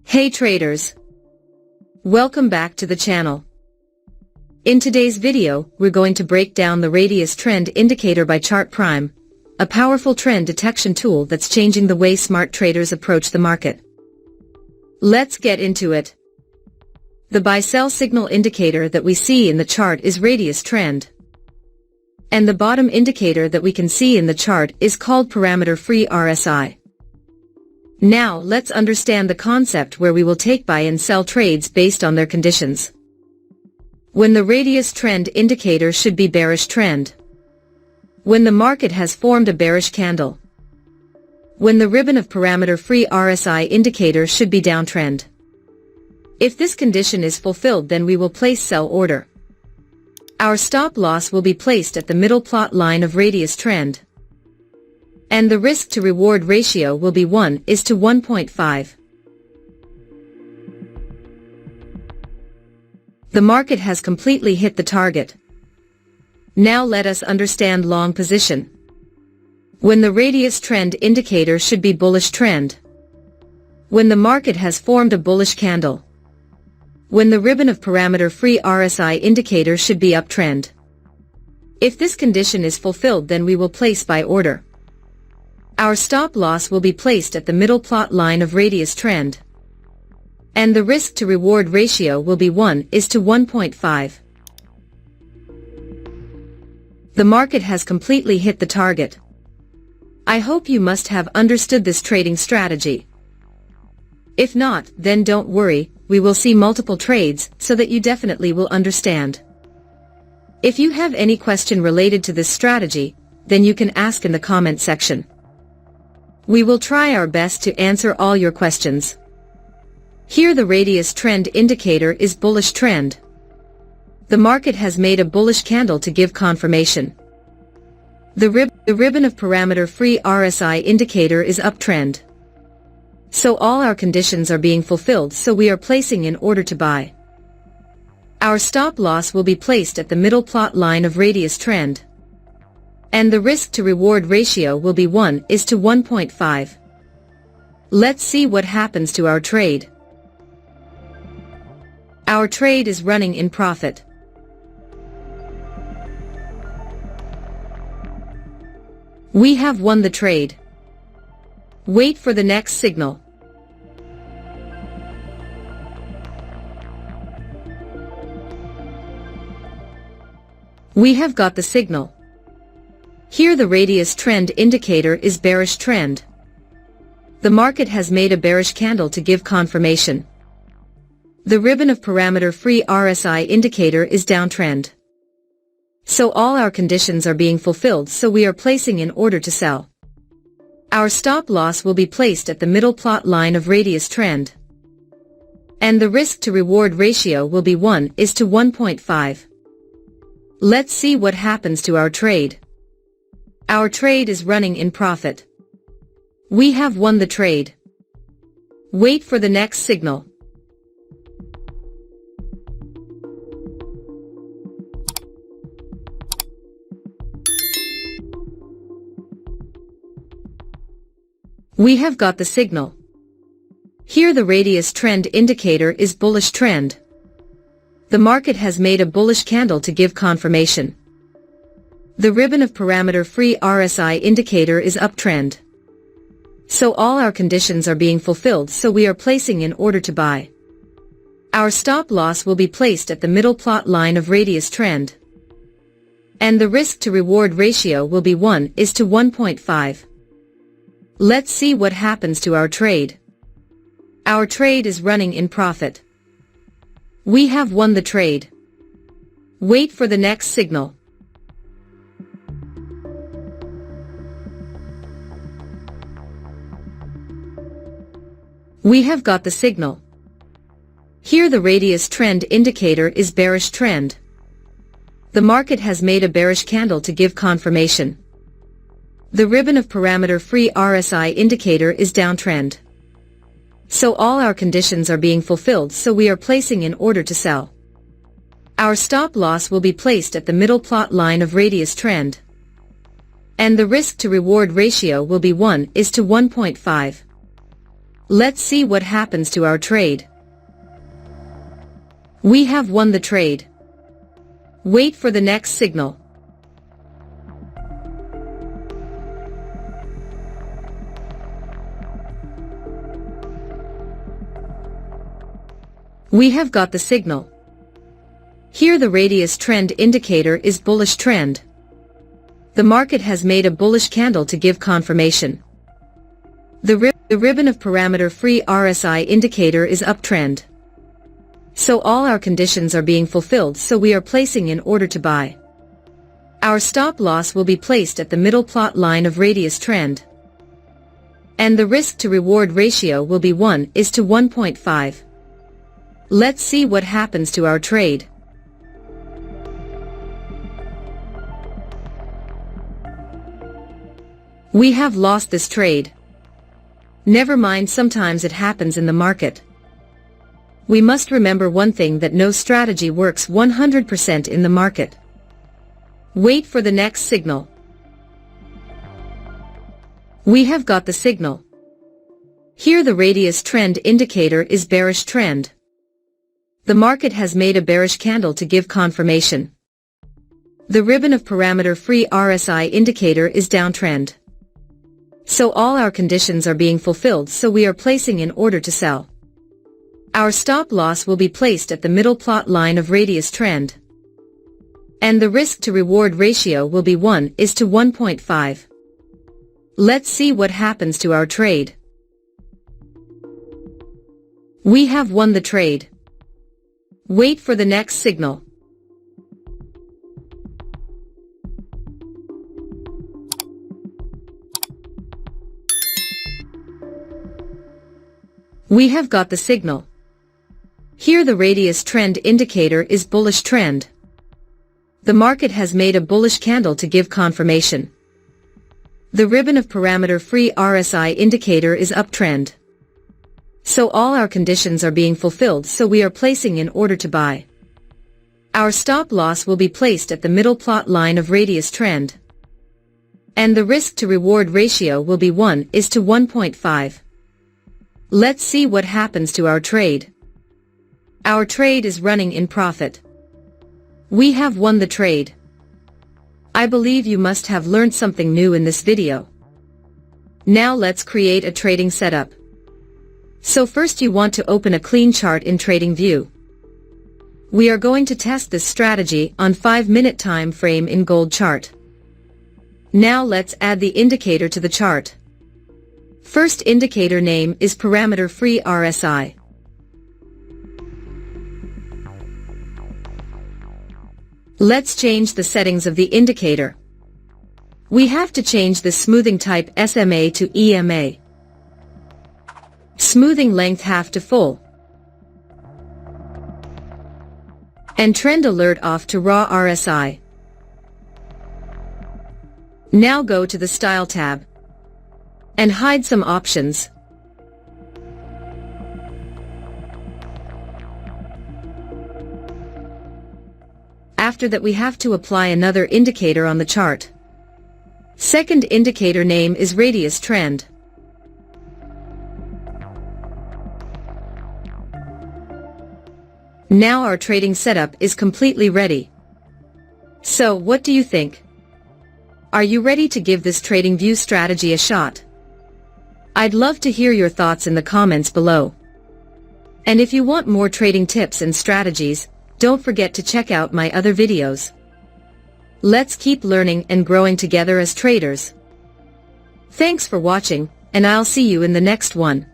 Hey traders! Welcome back to the channel. In today's video, we're going to break down the radius trend indicator by ChartPrime, a powerful trend detection tool that's changing the way smart traders approach the market. Let's get into it. The buy-sell signal indicator that we see in the chart is radius trend. And the bottom indicator that we can see in the chart is called parameter-free RSI. Now let's understand the concept where we will take buy and sell trades based on their conditions. When the radius trend indicator should be bearish trend. When the market has formed a bearish candle. When the ribbon of parameter-free RSI indicator should be downtrend. If this condition is fulfilled, then we will place sell order. Our stop loss will be placed at the middle plot line of radius trend. And the risk to reward ratio will be 1:1.5. The market has completely hit the target. Now let us understand long position. When the radius trend indicator should be bullish trend. When the market has formed a bullish candle. When the ribbon of parameter-free RSI indicator should be uptrend. If this condition is fulfilled, then we will place buy order. Our stop loss will be placed at the middle plot line of radius trend. And the risk to reward ratio will be 1:1.5. The market has completely hit the target. I hope you must have understood this trading strategy. If not, then don't worry, we will see multiple trades so that you definitely will understand. If you have any question related to this strategy, then you can ask in the comment section. We will try our best to answer all your questions. Here the radius trend indicator is bullish trend. The market has made a bullish candle to give confirmation. The ribbon of parameter-free RSI indicator is uptrend. So all our conditions are being fulfilled, so we are placing in order to buy. Our stop loss will be placed at the middle plot line of radius trend. And the risk to reward ratio will be 1:1.5. Let's see what happens to our trade. Our trade is running in profit. We have won the trade. Wait for the next signal. We have got the signal. Here the radius trend indicator is bearish trend. The market has made a bearish candle to give confirmation. The ribbon of parameter-free RSI indicator is downtrend. So all our conditions are being fulfilled, so we are placing in order to sell. Our stop loss will be placed at the middle plot line of radius trend. And the risk to reward ratio will be 1:1.5. Let's see what happens to our trade. Our trade is running in profit. We have won the trade. Wait for the next signal. We have got the signal. Here the radius trend indicator is bullish trend. The market has made a bullish candle to give confirmation. The ribbon of parameter-free RSI indicator is uptrend. So all our conditions are being fulfilled, so we are placing in order to buy. Our stop loss will be placed at the middle plot line of radius trend. And the risk to reward ratio will be 1:1.5. Let's see what happens to our trade. Our trade is running in profit. We have won the trade. Wait for the next signal. We have got the signal. Here the radius trend indicator is bearish trend. The market has made a bearish candle to give confirmation. The ribbon of parameter-free RSI indicator is downtrend. So all our conditions are being fulfilled, so we are placing in order to sell. Our stop loss will be placed at the middle plot line of radius trend. And the risk to reward ratio will be 1:1.5. Let's see what happens to our trade. We have won the trade. Wait for the next signal. We have got the signal. Here the radius trend indicator is bullish trend. The market has made a bullish candle to give confirmation. The ribbon of parameter-free RSI indicator is uptrend. So all our conditions are being fulfilled, so we are placing in order to buy. Our stop loss will be placed at the middle plot line of radius trend. And the risk to reward ratio will be 1:1.5. Let's see what happens to our trade. We have lost this trade. Never mind, sometimes it happens in the market. We must remember one thing, that no strategy works 100% in the market. Wait for the next signal. We have got the signal. Here the radius trend indicator is bearish trend. The market has made a bearish candle to give confirmation. The ribbon of parameter-free RSI indicator is downtrend. So all our conditions are being fulfilled, so we are placing in order to sell. Our stop loss will be placed at the middle plot line of radius trend. And the risk to reward ratio will be 1:1.5. Let's see what happens to our trade. We have won the trade. Wait for the next signal. We have got the signal. Here the radius trend indicator is bullish trend. The market has made a bullish candle to give confirmation. The ribbon of parameter-free RSI indicator is uptrend. So all our conditions are being fulfilled, so we are placing in order to buy. Our stop loss will be placed at the middle plot line of radius trend. And the risk to reward ratio will be 1:1.5. Let's see what happens to our trade. Our trade is running in profit. We have won the trade. I believe you must have learned something new in this video. Now let's create a trading setup. So first you want to open a clean chart in TradingView. We are going to test this strategy on 5-minute time frame in gold chart. Now let's add the indicator to the chart. First indicator name is parameter-free RSI. Let's change the settings of the indicator. We have to change the smoothing type SMA to EMA. Smoothing length half to full. And trend alert off to raw RSI. Now go to the Style tab. And hide some options. After that we have to apply another indicator on the chart. Second indicator name is radius trend. Now our trading setup is completely ready. So what do you think? Are you ready to give this TradingView strategy a shot? I'd love to hear your thoughts in the comments below. And if you want more trading tips and strategies, don't forget to check out my other videos. Let's keep learning and growing together as traders. Thanks for watching, and I'll see you in the next one.